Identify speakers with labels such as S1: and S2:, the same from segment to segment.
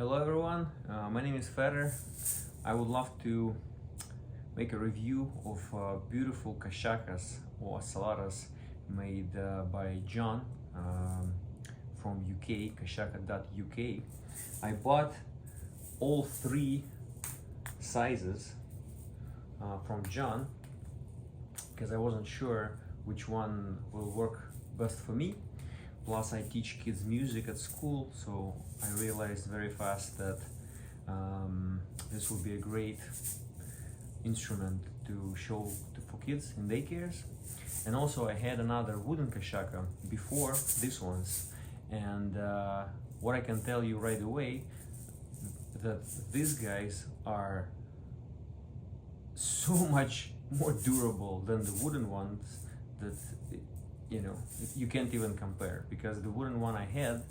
S1: Hello everyone, my name is Feder. I would love to make a review of beautiful Kashakas or Saladas made by John from UK, kashaka.uk. I bought all three sizes from John because I wasn't sure which one will work best for me. Plus I teach kids music at school, so I realized very fast that this would be a great instrument to show for kids in daycares. And also I had another wooden Kashaka before these ones, and what I can tell you right away, that these guys are so much more durable than the wooden ones that you can't even compare, because the wooden one I had,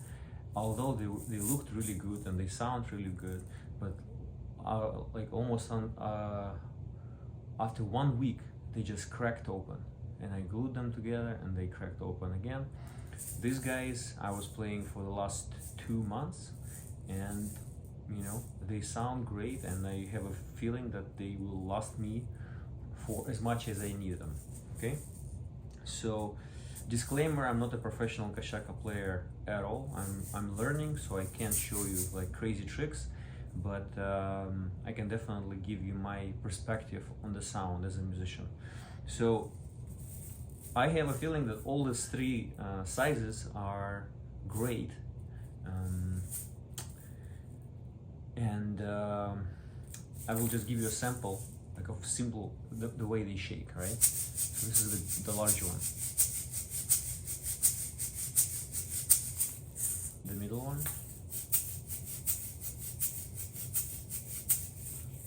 S1: although they looked really good and they sound really good, but like almost after 1 week they just cracked open, and I glued them together and they cracked open again. These guys I was playing for the last 2 months, and they sound great, and I have a feeling that they will last me for as much as I need them. Okay, so disclaimer, I'm not a professional Kashaka player at all. I'm learning, so I can't show you like crazy tricks, but I can definitely give you my perspective on the sound as a musician. So I have a feeling that all these three sizes are great, and I will just give you a sample, like of simple the way they shake, right? So this is the large one, the middle one,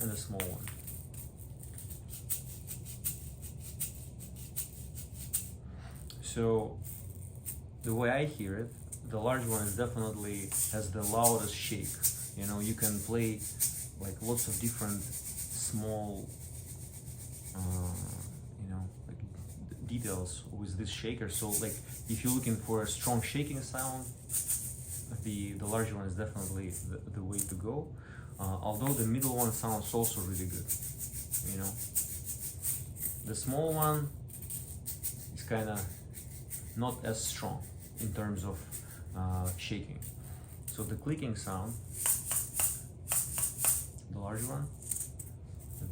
S1: and the small one. So the way I hear it, the large one is definitely has the loudest shake. You can play like lots of different small like details with this shaker. So like if you're looking for a strong shaking sound, the large one is definitely the way to go. Although the middle one sounds also really good. The small one is kind of not as strong in terms of shaking. So the clicking sound, the large one,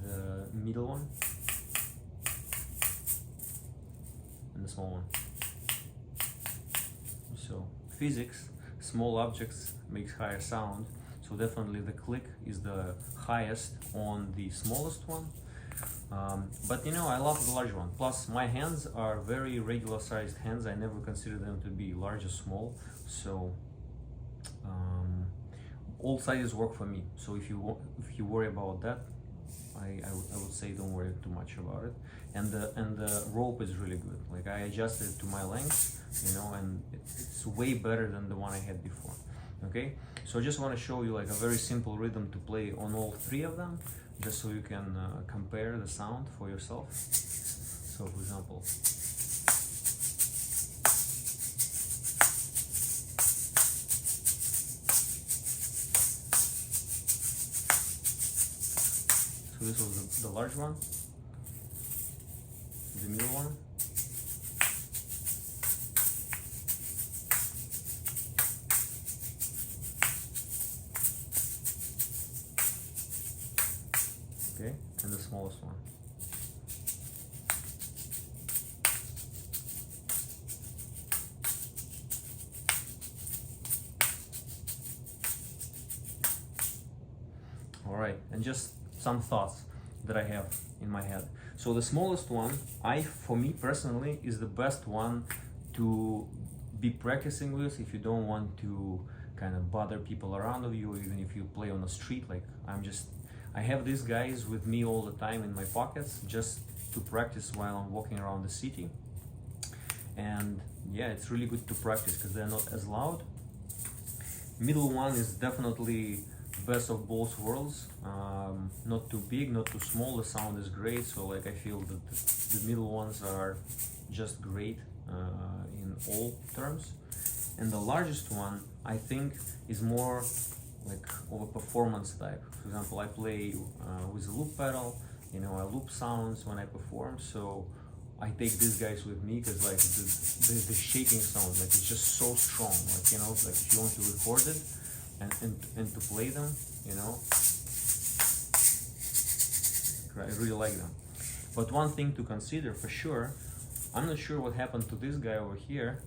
S1: the middle one, and the small one. So physics, small objects makes higher sound, so definitely the click is the highest on the smallest one. But I love the large one. Plus my hands are very regular sized hands. I never consider them to be large or small, so all sizes work for me. So if you worry about that, I would say don't worry too much about it. And the rope is really good. Like I adjusted it to my length, and it's way better than the one I had before. Okay, so I just want to show you like a very simple rhythm to play on all three of them, just so you can compare the sound for yourself. So for example, so this was the large one, the middle one, okay, and the smallest one. All right, and just some thoughts that I have in my head. So the smallest one, for me personally, is the best one to be practicing with if you don't want to kind of bother people around of you, even if you play on the street. Like I have these guys with me all the time in my pockets, just to practice while I'm walking around the city. And yeah, it's really good to practice because they're not as loud. Middle one is definitely best of both worlds. Not too big, not too small. The sound is great. So like I feel that the middle ones are just great in all terms. And the largest one, I think, is more like of a performance type. For example, I play with a loop pedal, you know, I loop sounds when I perform, so I take these guys with me because like the shaking sound, like it's just so strong, like, you know, like if you want to record it and to play them, you know, I really like them. But one thing to consider for sure, I'm not sure what happened to this guy over here,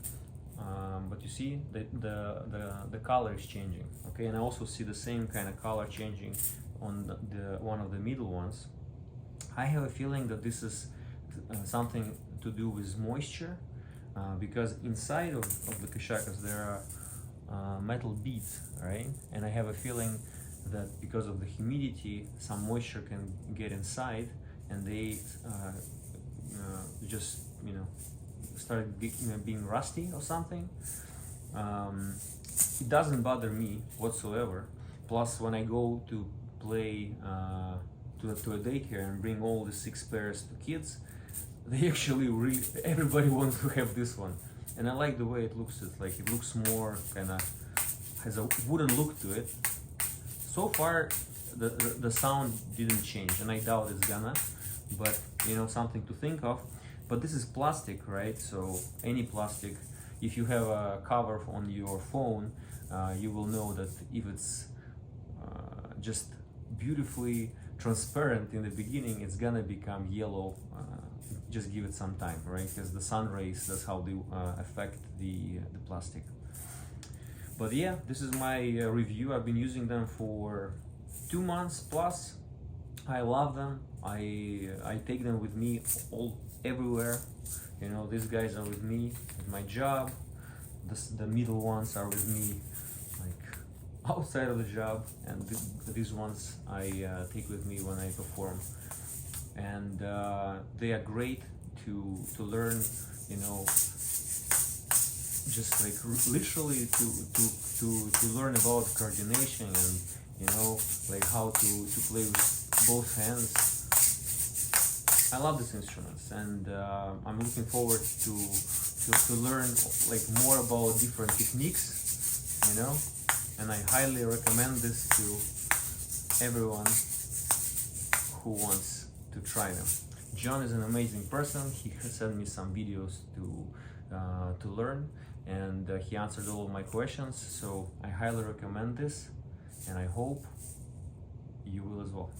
S1: but you see the color is changing, okay, and I also see the same kind of color changing on the one of the middle ones. I have a feeling that this is something to do with moisture, because inside of the Kashakas there are metal beads, right? And I have a feeling that because of the humidity, some moisture can get inside, and they just, you know, started being rusty or something. It doesn't bother me whatsoever. Plus, when I go to play to a daycare and bring all the 6 pairs to kids, they actually really, everybody wants to have this one, and I like the way it looks. It's like it looks more kind of has a wooden look to it. So far, the sound didn't change, and I doubt it's gonna. But you know, something to think of. But this is plastic, right? So any plastic, if you have a cover on your phone, you will know that if it's just beautifully transparent in the beginning, it's gonna become yellow. Just give it some time, right? Because the sun rays, that's how they affect the plastic. But yeah, this is my review. I've been using them for 2 months plus. I love them. I take them with me everywhere. You know, these guys are with me at my job. The middle ones are with me like outside of the job, and these ones I take with me when I perform. And they are great to learn, you know, just like literally to learn about coordination, and you know, like how to play with both hands. I love these instruments, and I'm looking forward to learn like more about different techniques, you know, and I highly recommend this to everyone who wants to try them. John is an amazing person. He sent me some videos to learn, and he answered all of my questions, so I highly recommend this, and I hope you will as well.